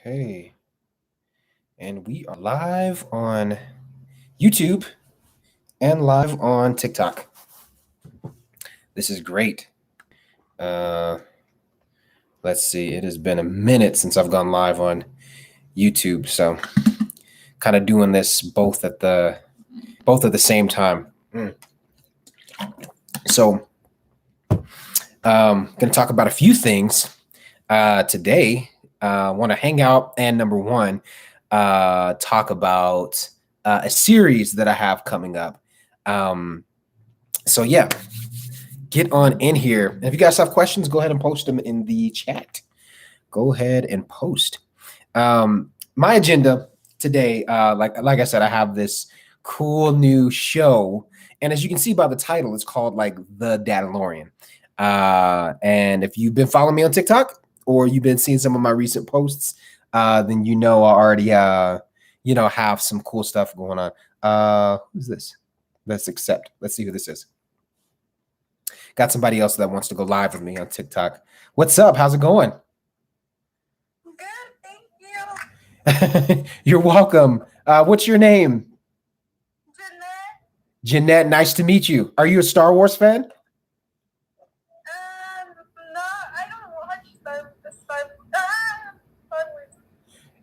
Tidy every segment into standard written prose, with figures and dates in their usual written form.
Okay. And we are live on YouTube and live on TikTok. This is great. Let's see. It has been a minute since I've gone live on YouTube, so kind of doing this both at the same time. So, going to talk about a few things today. Want to hang out and number one, talk about a series that I have coming up. So yeah, get on in here. And if you guys have questions, go ahead and post them in the chat. Go ahead and post. My agenda today, like I said, I have this cool new show, and as you can see by the title, it's called like the DadLorian. And if you've been following me on TikTok or you've been seeing some of my recent posts, then you know I already have some cool stuff going on. Who's this? Let's accept. Let's see who this is. Got somebody else that wants to go live with me on TikTok. What's up? How's it going? Good, thank you. You're welcome. What's your name? Jeanette. Jeanette, nice to meet you. Are you a Star Wars fan? No, I don't watch Star Wars.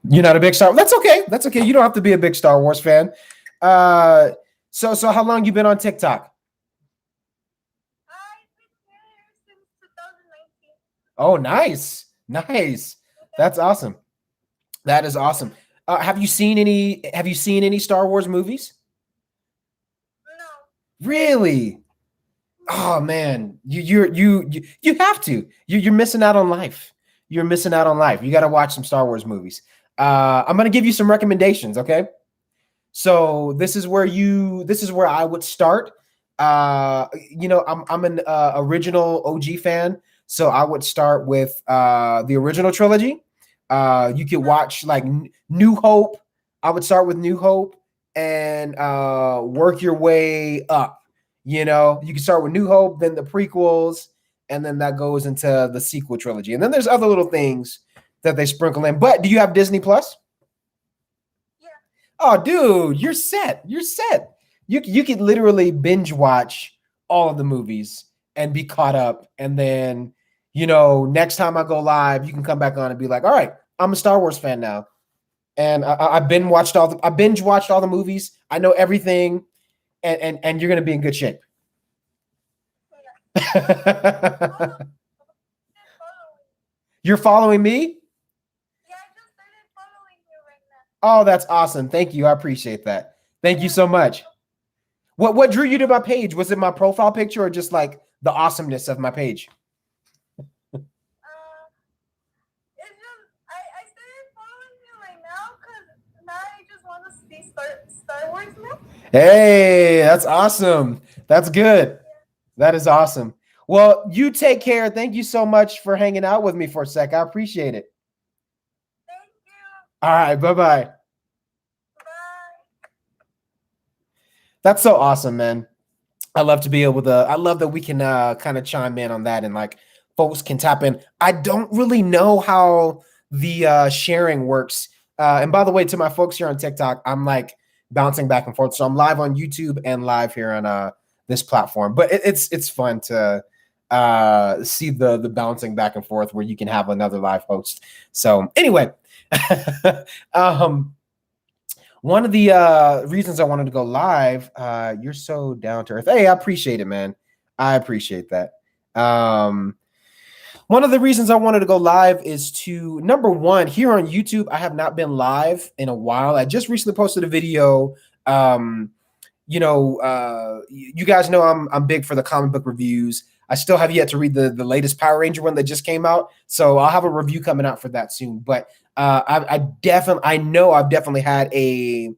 You're not a big Star. That's okay. That's okay. You don't have to be a big Star Wars fan. So how long you been on TikTok? I've been here since 2019. Oh, nice. That's awesome. That is awesome. Have you seen any Star Wars movies? No. Really? Oh man, you have to. You're missing out on life. You're missing out on life. You got to watch some Star Wars movies. I'm gonna give you some recommendations. Okay. So this is where I would start. I'm an original OG fan, so I would start with the original trilogy. You could watch like New Hope. I would start with New Hope and work your way up. You can start with New Hope, then the prequels, and then that goes into the sequel trilogy. And then there's other little things that they sprinkle in. But do you have Disney Plus? Yeah. Oh, dude, you're set. You could literally binge watch all of the movies and be caught up. And then, next time I go live, you can come back on and be like, all right, I'm a Star Wars fan now. And I binge watched all the movies. I know everything, and you're gonna be in good shape. Yeah. You're following me? Yeah, I just started following you right now. Oh, that's awesome. Thank you. I appreciate that. Thank you so much. What drew you to my page? Was it my profile picture or just like the awesomeness of my page? It's just I started following you right now because now I just want to see Star Wars now. Hey, that's awesome. That's good. That is awesome. Well, you take care. Thank you so much for hanging out with me for a sec. I appreciate it. Thank you. All right. Bye-bye. Bye. That's so awesome, man. I love that we can kind of chime in on that and like folks can tap in. I don't really know how the sharing works. And by the way, to my folks here on TikTok, I'm like bouncing back and forth. So I'm live on YouTube and live here on this platform. But it's fun to see the bouncing back and forth where you can have another live host. So anyway, one of the reasons I wanted to go live, you're so down to earth. Hey, I appreciate it, man. I appreciate that. One of the reasons I wanted to go live is to, number one, here on YouTube, I have not been live in a while. I just recently posted a video. You guys know I'm big for the comic book reviews. I still have yet to read the latest Power Ranger one that just came out. So I'll have a review coming out for that soon. But I've definitely had a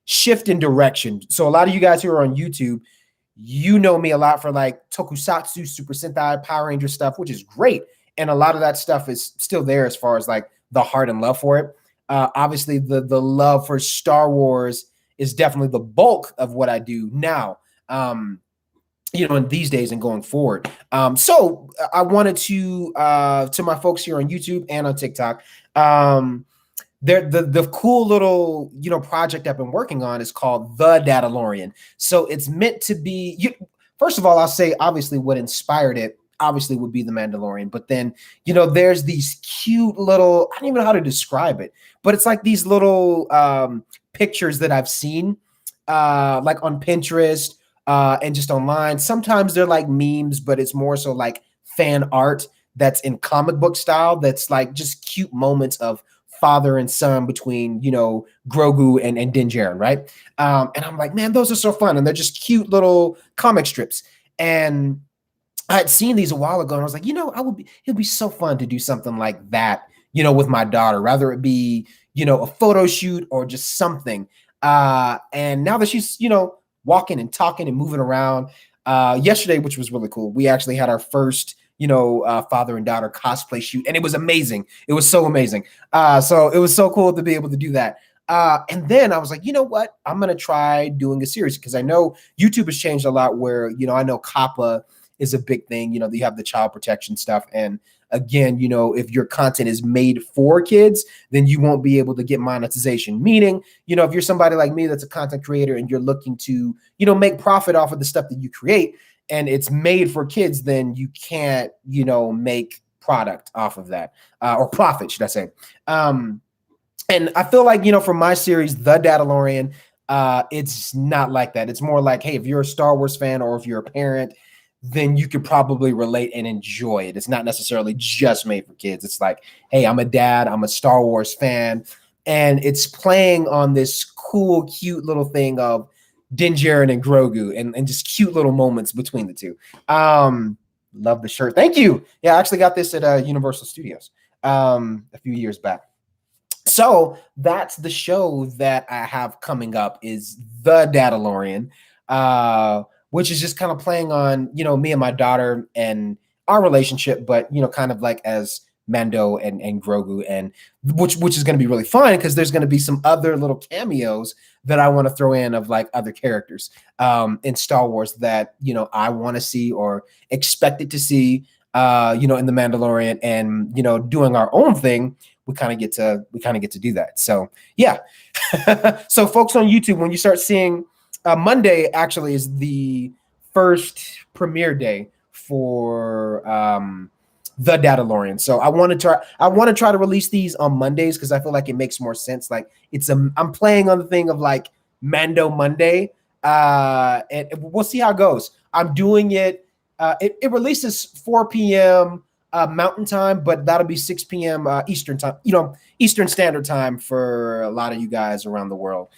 shift in direction. So a lot of you guys who are on YouTube, you know me a lot for like Tokusatsu, Super Sentai, Power Ranger stuff, which is great. And a lot of that stuff is still there as far as like the heart and love for it. Obviously, the love for Star Wars is definitely the bulk of what I do now. In these days and going forward. So I wanted to my folks here on YouTube and on TikTok, the cool little project I've been working on is called the DadLorian. So it's meant to be. First of all, I'll say obviously what inspired it obviously would be the Mandalorian, but then there's these cute little, I don't even know how to describe it, but it's like these little pictures that I've seen like on Pinterest and just online. Sometimes they're like memes, but it's more so like fan art that's in comic book style. That's like just cute moments of father and son between Grogu and Din Djarin, right? And I'm like, man, those are so fun, and they're just cute little comic strips. And I had seen these a while ago, and I was like, it'd be so fun to do something like that, with my daughter, rather it be, a photo shoot or just something. And now that she's, walking and talking and moving around, yesterday, which was really cool, we actually had our first, father and daughter cosplay shoot, and it was amazing. It was so amazing. So it was so cool to be able to do that. And then I was like, you know what? I'm going to try doing a series, because I know YouTube has changed a lot where, I know COPPA is a big thing. You have the child protection stuff. And again, if your content is made for kids, then you won't be able to get monetization. Meaning, if you're somebody like me that's a content creator and you're looking to, make profit off of the stuff that you create and it's made for kids, then you can't, make product off of that or profit, should I say. And I feel like, for my series, The DadLorian, it's not like that. It's more like, hey, if you're a Star Wars fan or if you're a parent, then you could probably relate and enjoy it. It's not necessarily just made for kids. It's like, hey, I'm a dad, I'm a Star Wars fan, and it's playing on this cool, cute little thing of Din Djarin and Grogu and just cute little moments between the two. Love the shirt. Thank you. Yeah, I actually got this at Universal Studios a few years back. So that's the show that I have coming up, is The DadLorian, which is just kind of playing on, me and my daughter and our relationship, but, kind of like as Mando and Grogu, and which is going to be really fun, because there's going to be some other little cameos that I want to throw in of like other characters in Star Wars that, I want to see or expected to see, in The Mandalorian, and, doing our own thing. We kind of get to do that. So yeah. So folks on YouTube, when you start seeing Monday actually is the first premiere day for The DadLorian. So I want to try to release these on Mondays, because I feel like it makes more sense. Like I'm playing on the thing of like Mando Monday, and we'll see how it goes. I'm doing it. It releases 4 p.m. Mountain time, but that'll be 6 p.m. Eastern time. Eastern Standard Time for a lot of you guys around the world.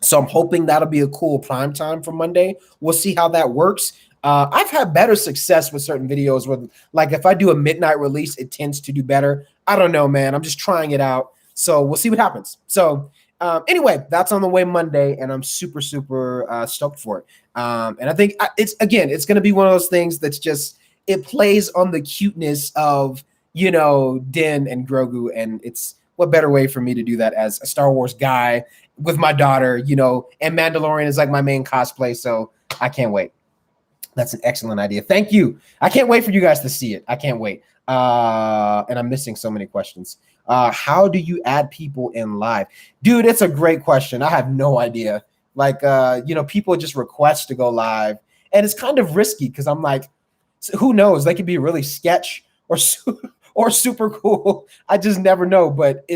So I'm hoping that'll be a cool prime time for Monday. We'll see how that works. I've had better success with certain videos where, like, if I do a midnight release, it tends to do better. I don't know, man. I'm just trying it out. So we'll see what happens. So anyway, that's on the way Monday, and I'm super, super stoked for it. And I think it's going to be one of those things that's just, it plays on the cuteness of, Din and Grogu. And it's, what better way for me to do that as a Star Wars guy with my daughter, and Mandalorian is like my main cosplay. So I can't wait. That's an excellent idea. Thank you. I can't wait for you guys to see it. I can't wait. And I'm missing so many questions. How do you add people in live? Dude, it's a great question. I have no idea. Like, people just request to go live, and it's kind of risky, because I'm like, who knows? They could be really sketch or super cool. I just never know. But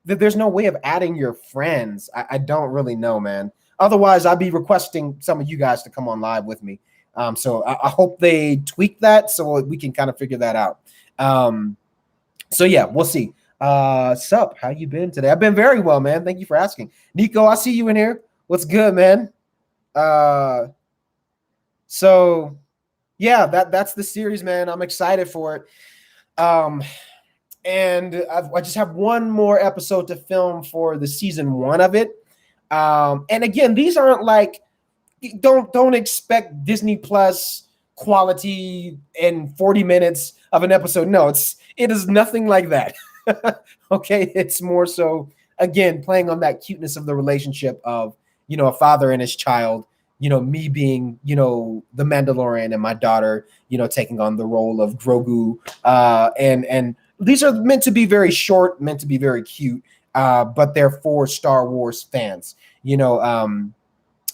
there's no way of adding your friends. I don't really know, man. Otherwise, I'd be requesting some of you guys to come on live with me. So I hope they tweak that so we can kind of figure that out. So yeah, we'll see. Sup, how you been today? I've been very well, man. Thank you for asking. Nico, I see you in here. What's good, man? So yeah, that's the series, man. I'm excited for it. And I just have one more episode to film for the season 1 of it. And again, these aren't like, don't expect Disney Plus quality in 40 minutes of an episode. No, it is nothing like that. Okay, it's more so, again, playing on that cuteness of the relationship of, a father and his child, me being, the Mandalorian, and my daughter, taking on the role of Grogu, and these are meant to be very short, meant to be very cute, but they're for Star Wars fans.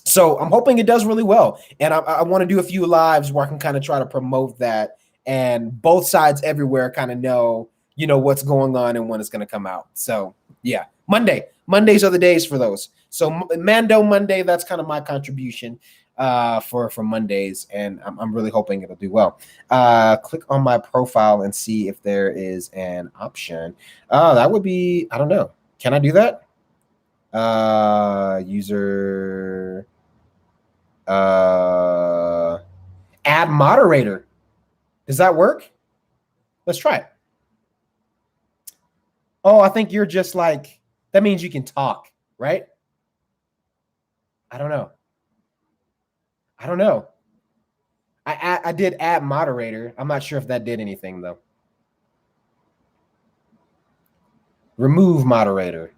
So I'm hoping it does really well, and I want to do a few lives where I can kind of try to promote that, and both sides everywhere kind of know what's going on and when it's going to come out. So yeah, Mondays are the days for those. So Mando Monday, that's kind of my contribution for Mondays, and I'm really hoping it'll do well. Click on my profile and see if there is an option. That would be, I don't know. Can I do that? User add moderator. Does that work? Let's try it. Oh, I think you're just like, that means you can talk, right? I don't know. I did add moderator. I'm not sure if that did anything though. Remove moderator.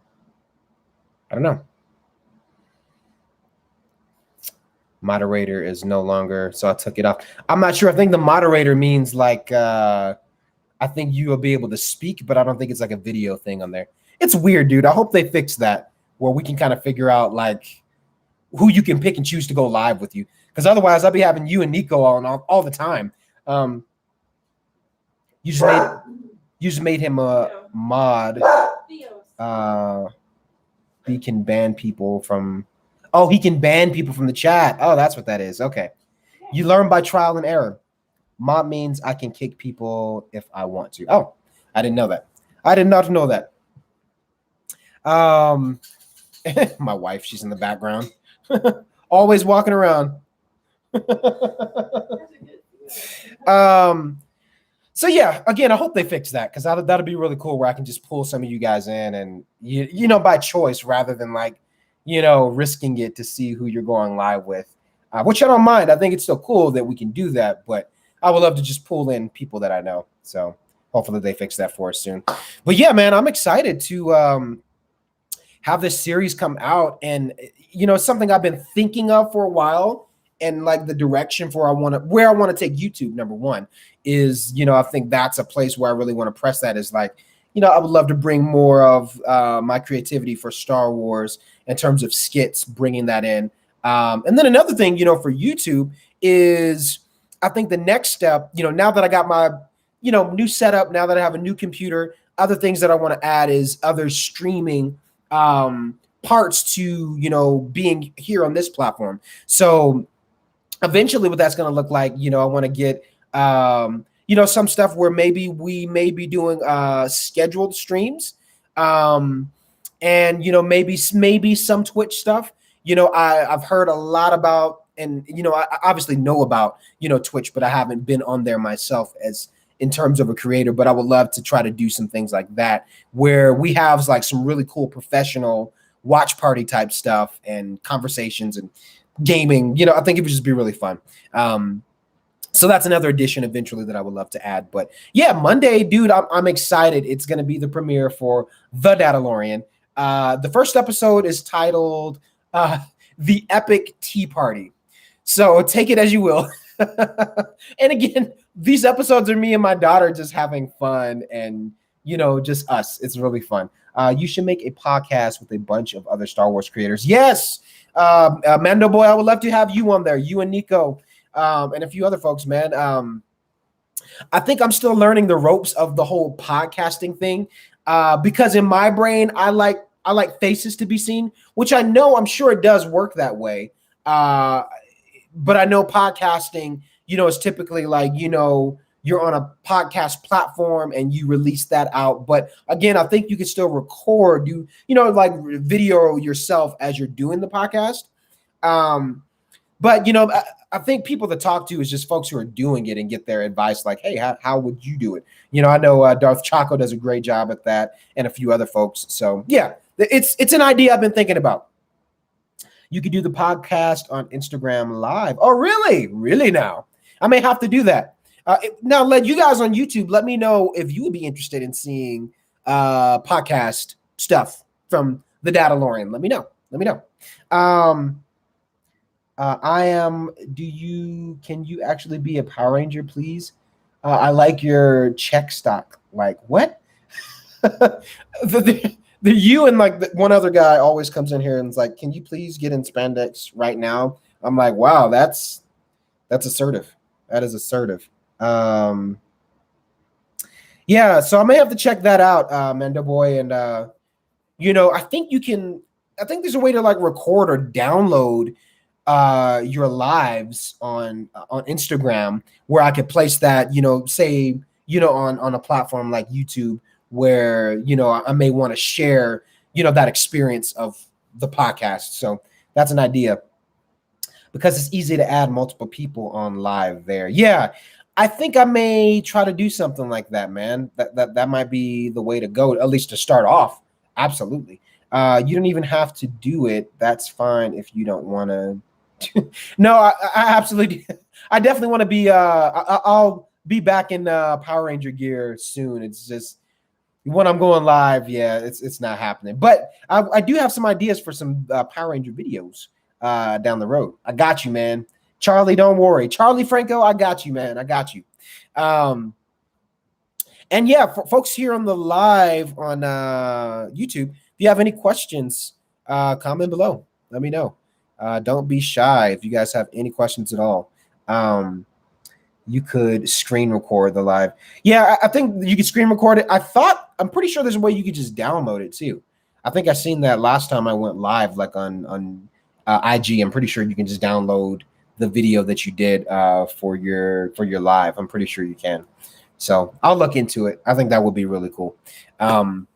I don't know. Moderator is no longer, so I took it off. I'm not sure. I think the moderator means like I think you will be able to speak, but I don't think it's like a video thing on there. It's weird, dude. I hope they fix that where we can kind of figure out like who you can pick and choose to go live with you. Because otherwise I'll be having you and Nico on all the time. You just made him a mod. He can ban people from he can ban people from the chat. Oh, that's what that is. Okay. You learn by trial and error. Mod means I can kick people if I want to. Oh, I didn't know that. I did not know that. My wife, she's in the background. Always walking around. So yeah, again, I hope they fix that because that'll be really cool where I can just pull some of you guys in and by choice rather than like risking it to see who you're going live with, which I don't mind. I think it's still cool that we can do that, but I would love to just pull in people that I know. So hopefully they fix that for us soon. But yeah, man, I'm excited to have this series come out, and it's something I've been thinking of for a while, and like the direction where I want to take YouTube. Number one is I think that's a place where I really want to press that is like I would love to bring more of my creativity for Star Wars in terms of skits, bringing that in. And then another thing, for YouTube is I think the next step, now that I got my, new setup, now that I have a new computer, other things that I want to add is other streaming parts to, being here on this platform. So eventually what that's going to look like, I want to get, some stuff where maybe we may be doing scheduled streams, and maybe some Twitch stuff. I've heard a lot about, and I obviously know about Twitch, but I haven't been on there myself as in terms of a creator. But I would love to try to do some things like that where we have like some really cool professional watch party type stuff and conversations and gaming. I think it would just be really fun. So that's another addition eventually that I would love to add. But yeah, Monday, dude, I'm excited. It's going to be the premiere for The DadLorian. The first episode is titled The Epic Tea Party. So take it as you will. And again, these episodes are me and my daughter just having fun and, just us. It's really fun. You should make a podcast with a bunch of other Star Wars creators. Yes. Mando Boy, I would love to have you on there. You and Nico. And a few other folks, man. I think I'm still learning the ropes of the whole podcasting thing, because in my brain, I like faces to be seen, which I'm sure it does work that way. But I know podcasting, is typically like, you're on a podcast platform and you release that out. But again, I think you can still record, like video yourself as you're doing the podcast. But, I think people to talk to is just folks who are doing it and get their advice like, hey, how would you do it? I know Darth Chaco does a great job at that and a few other folks. So, yeah, it's an idea I've been thinking about. You could do the podcast on Instagram Live. Oh, really? Really now? I may have to do that. Now, let you guys on YouTube, let me know if you would be interested in seeing podcast stuff from the DadLorian. Let me know. Can you actually be a Power Ranger, please? I like your check stock. Like what? The you and like one other guy always comes in here and is like, "Can you please get in spandex right now?" I'm like, "Wow, that's assertive. That is assertive." Yeah, so I may have to check that out, Mendo Boy, and I think you can. I think there's a way to like record or download your lives on Instagram where I could place that, say, on a platform like YouTube where, I may want to share, that experience of the podcast. So that's an idea because it's easy to add multiple people on live there. Yeah. I think I may try to do something like that, man. That might be the way to go, at least to start off. Absolutely. You don't even have to do it. That's fine if you don't want to. No, I absolutely, I definitely want to be. I'll be back in Power Ranger gear soon. It's just when I'm going live, yeah, it's not happening. But I do have some ideas for some Power Ranger videos down the road. I got you, man. Charlie, don't worry. Charlie Franco, I got you, man. I got you. And yeah, for folks here on the live on YouTube, if you have any questions, comment below. Let me know. Don't be shy if you guys have any questions at all. You could screen record the live. Yeah, I think you could screen record it. I'm pretty sure there's a way you could just download it too. I think I seen that last time I went live, like on IG. I'm pretty sure you can just download the video that you did for your live. I'm pretty sure you can. So I'll look into it. I think that would be really cool. And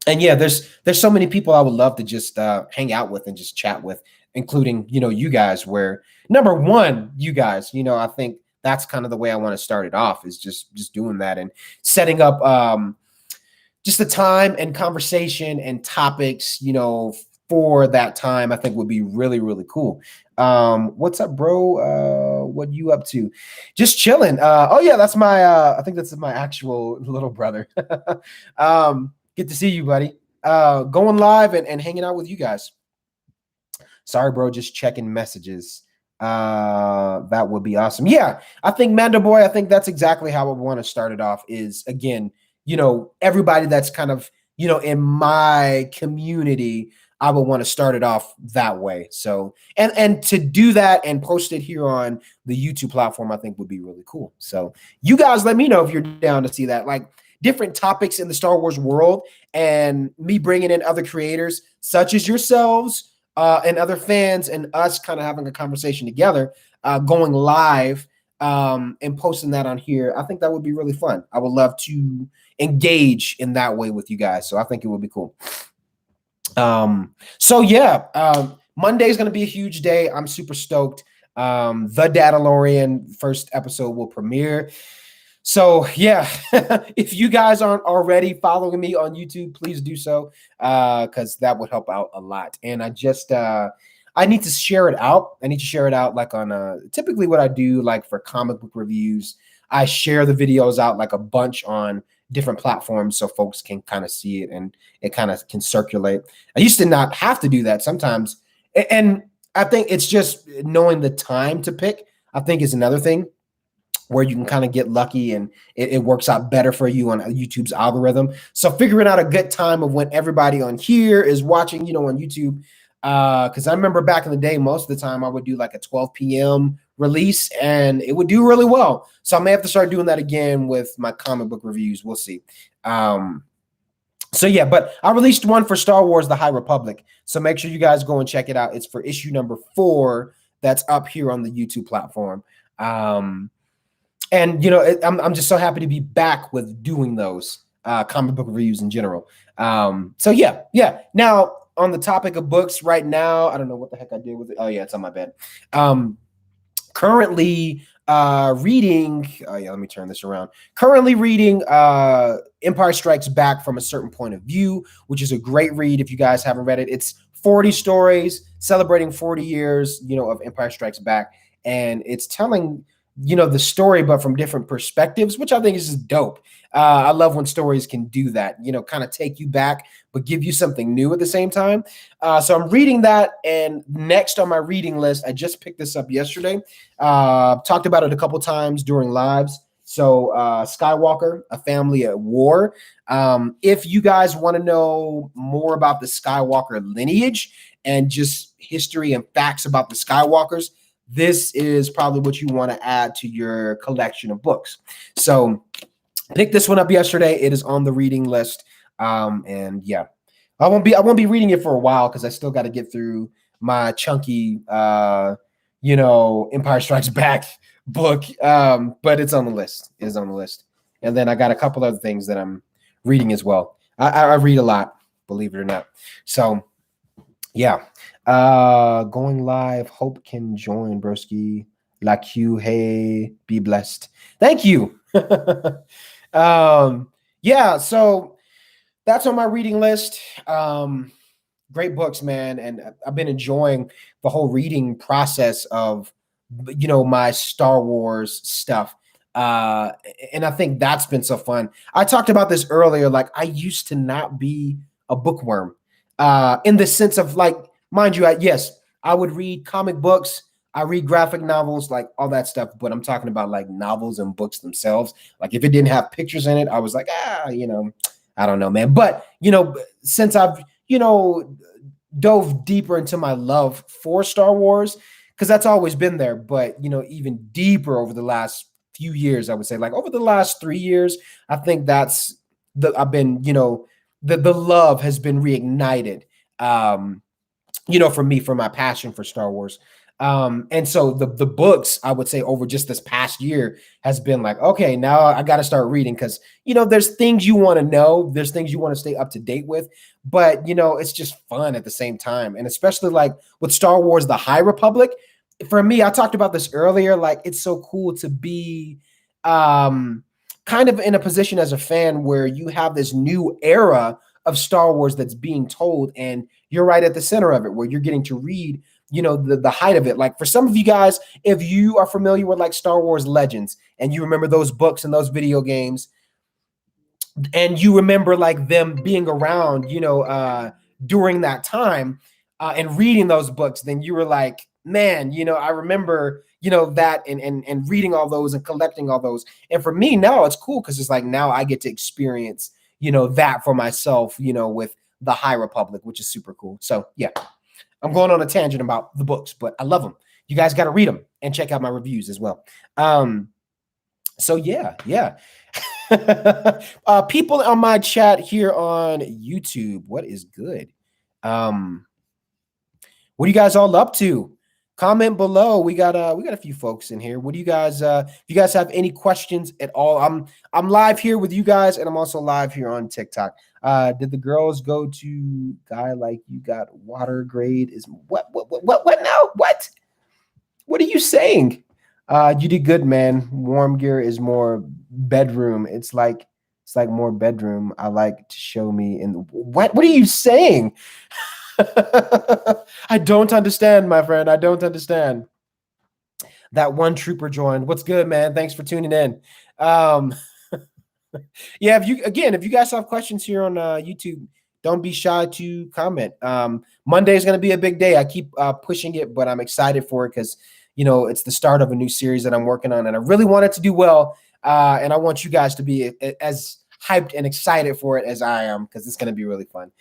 yeah, there's so many people I would love to just hang out with and just chat with, including, you guys, where number one, you guys, I think that's kind of the way I want to start it off, is just doing that and setting up just the time and conversation and topics, for that time. I think would be really, really cool. What's up, bro? What you up to? Just chilling. Oh yeah, that's my I think that's my actual little brother. Good to see you, buddy. Going live and hanging out with you guys. Sorry, bro, just checking messages. That would be awesome. Yeah, I think Mando Boy, I think that's exactly how I want to start it off, is again, everybody that's kind of, in my community, I would want to start it off that way. So, and to do that and post it here on the YouTube platform, I think would be really cool. So you guys let me know if you're down to see that, like different topics in the Star Wars world, and me bringing in other creators such as yourselves, and other fans, and us kind of having a conversation together, going live, and posting that on here. I think that would be really fun. I would love to engage in that way with you guys. So I think it would be cool. So yeah, Monday is going to be a huge day. I'm super stoked. The DadLorian first episode will premiere. So yeah, if you guys aren't already following me on YouTube, please do so, because that would help out a lot. And I need to share it out. I need to share it out like on typically what I do, like for comic book reviews, I share the videos out like a bunch on different platforms so folks can kind of see it and it kind of can circulate. I used to not have to do that sometimes. And I think it's just knowing the time to pick, I think, is another thing where you can kind of get lucky and it works out better for you on YouTube's algorithm. So figuring out a good time of when everybody on here is watching, on YouTube. Because I remember back in the day, most of the time I would do like a 12 p.m. release and it would do really well. So I may have to start doing that again with my comic book reviews. We'll see. So yeah, but I released one for Star Wars: The High Republic. So make sure you guys go and check it out. It's for issue number 4 that's up here on the YouTube platform. And I'm just so happy to be back with doing those comic book reviews in general. So yeah. Now on the topic of books right now, I don't know what the heck I did with it. Oh yeah, it's on my bed. Currently reading. Oh yeah, let me turn this around. Currently reading Empire Strikes Back from a Certain Point of View, which is a great read if you guys haven't read it. It's 40 stories celebrating 40 years, of Empire Strikes Back, and it's telling the story, but from different perspectives, which I think is just dope. I love when stories can do that, kind of take you back, but give you something new at the same time. So I'm reading that. And next on my reading list, I just picked this up yesterday. Talked about it a couple times during lives. So Skywalker, a family at war. If you guys want to know more about the Skywalker lineage and just history and facts about the Skywalkers, this is probably what you want to add to your collection of books. So picked this one up yesterday. It is on the reading list. And yeah, I won't be reading it for a while because I still got to get through my chunky Empire Strikes Back book. But it's on the list. It is on the list. And then I got a couple other things that I'm reading as well. I read a lot, believe it or not. So yeah. Going live. Hope can join, broski. La Q, hey, be blessed. Thank you. Yeah, so that's on my reading list. Great books, man, and I've been enjoying the whole reading process of my Star Wars stuff. And I think that's been so fun. I talked about this earlier. Like, I used to not be a bookworm, in the sense of, like, mind you, yes, I would read comic books. I read graphic novels, like all that stuff, but I'm talking about like novels and books themselves. Like, if it didn't have pictures in it, I was like, I don't know, man. But, since I've, dove deeper into my love for Star Wars, because that's always been there, but, even deeper over the last few years, I would say, like over the last 3 years, I think I've been, the love has been reignited, for me, for my passion for Star Wars. And so the books, I would say, over just this past year has been like, okay, now I got to start reading because, there's things you want to know. There's things you want to stay up to date with, but, it's just fun at the same time. And especially like with Star Wars, The High Republic, for me, I talked about this earlier, like it's so cool to be kind of in a position as a fan where you have this new era of Star Wars that's being told, and you're right at the center of it, where you're getting to read the height of it. Like, for some of you guys, if you are familiar with like Star Wars Legends and you remember those books and those video games, and you remember like them being around, during that time, and reading those books, then you were like, man, I remember, that and reading all those and collecting all those. And for me now, it's cool because it's like now I get to experience, that for myself, with the High Republic, which is super cool. So yeah. I'm going on a tangent about the books, but I love them. You guys got to read them and check out my reviews as well. So yeah. People on my chat here on YouTube, what is good? What are you guys all up to? Comment below. We got a few folks in here. What do you guys? If you guys have any questions at all, I'm live here with you guys, and I'm also live here on TikTok. Did the girls go to guy like you got water grade? Is what now? What are you saying? You did good, man. Warm gear is more bedroom. It's like more bedroom. I like to show me in the what are you saying? I don't understand, my friend. I don't understand. That one trooper joined. What's good, man? Thanks for tuning in. Yeah, if you guys have questions here on YouTube, don't be shy to comment. Monday is going to be a big day. I keep pushing it, but I'm excited for it because, it's the start of a new series that I'm working on, and I really want it to do well. And I want you guys to be as hyped and excited for it as I am, because it's going to be really fun.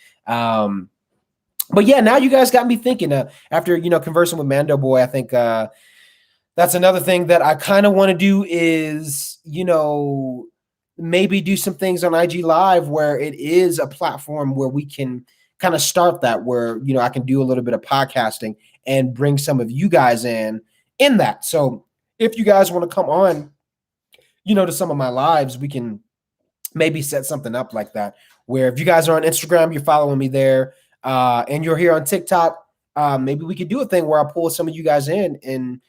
But yeah, now you guys got me thinking. After conversing with Mando Boy, I think that's another thing that I kind of want to do is maybe do some things on IG Live where it is a platform where we can kind of start that, where I can do a little bit of podcasting and bring some of you guys in that. So if you guys want to come on, to some of my lives, we can maybe set something up like that, where if you guys are on Instagram, you're following me there. And you're here on TikTok, maybe we could do a thing where I pull some of you guys in and,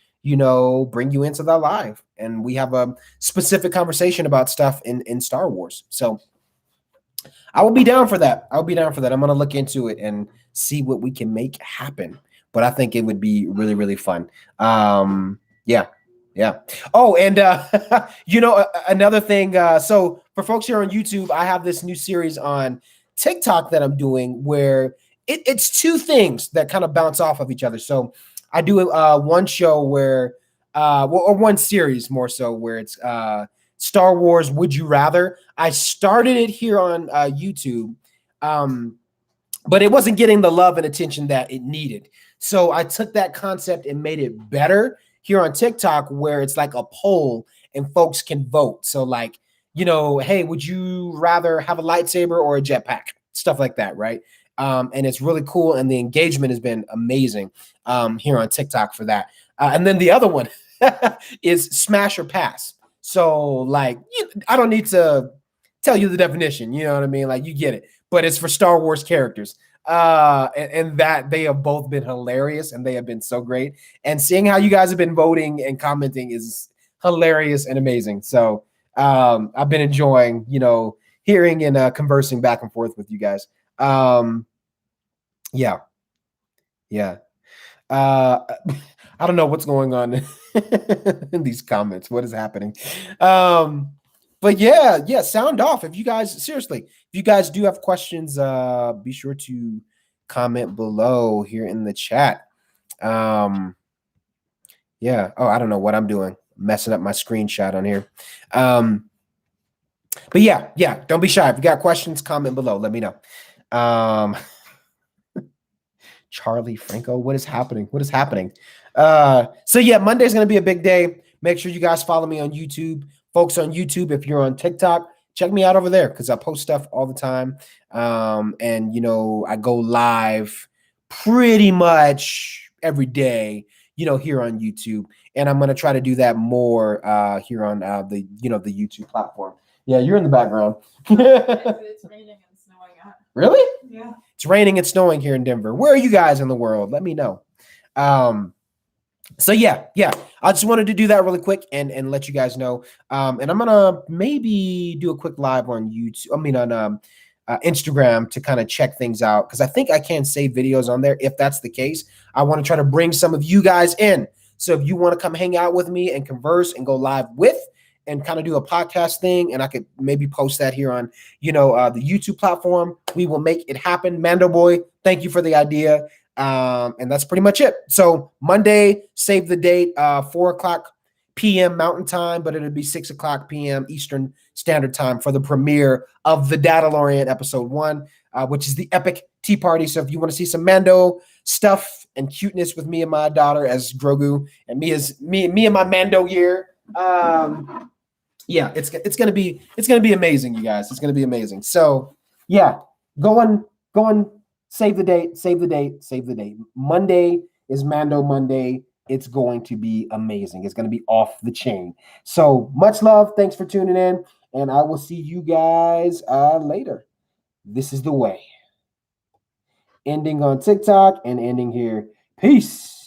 bring you into that live. And we have a specific conversation about stuff in Star Wars. So I will be down for that. I'm going to look into it and see what we can make happen. But I think it would be really, really fun. Yeah. Oh, and, another thing. So for folks here on YouTube, I have this new series on TikTok that I'm doing where it's two things that kind of bounce off of each other. So I do one show where, or one series more so, where it's Star Wars Would You Rather. I started it here on YouTube, but it wasn't getting the love and attention that it needed. So I took that concept and made it better here on TikTok, where it's like a poll and folks can vote. So like, hey, would you rather have a lightsaber or a jetpack? Stuff like that, right? And it's really cool, and the engagement has been amazing here on TikTok for that. And then the other one is smash or pass. So like, I don't need to tell you the definition. You know what I mean? Like, you get it. But it's for Star Wars characters. And that they have both been hilarious, and they have been so great. And seeing how you guys have been voting and commenting is hilarious and amazing. So I've been enjoying, hearing and conversing back and forth with you guys. Yeah. I don't know what's going on in these comments. What is happening? But yeah, sound off. If you guys, seriously, if you guys do have questions, be sure to comment below here in the chat. Yeah. Oh, I don't know what I'm doing. Messing up my screenshot on here. But yeah, don't be shy. If you got questions, comment below. Let me know. Charlie Franco, what is happening? So yeah, Monday's going to be a big day. Make sure you guys follow me on YouTube. Folks on YouTube, if you're on TikTok, check me out over there because I post stuff all the time. And I go live pretty much every day, here on YouTube. And I'm going to try to do that more here on the YouTube platform. Yeah, you're in the background. It's raining and snowing out. Really? Yeah. It's raining and snowing here in Denver. Where are you guys in the world? Let me know. So yeah, I just wanted to do that really quick and let you guys know. And I'm gonna maybe do a quick live on YouTube. On Instagram to kind of check things out, because I think I can save videos on there. If that's the case, I want to try to bring some of you guys in. So if you want to come hang out with me and converse and go live with, and kind of do a podcast thing, and I could maybe post that here on, the YouTube platform, we will make it happen. Mando Boy, thank you for the idea. And that's pretty much it. So Monday, save the date, 4:00 p.m. Mountain Time, but it'll be 6:00 p.m. Eastern Standard Time for the premiere of the DadLorian episode 1, which is the epic tea party. So if you want to see some Mando stuff and cuteness with me and my daughter as Grogu, and me and my Mando gear, yeah, it's gonna be amazing, you guys. It's gonna be amazing. So yeah, go on, save the date. Monday is Mando Monday. It's going to be amazing. It's going to be off the chain. So much love. Thanks for tuning in, and I will see you guys later. This is the way. Ending on TikTok and ending here. Peace.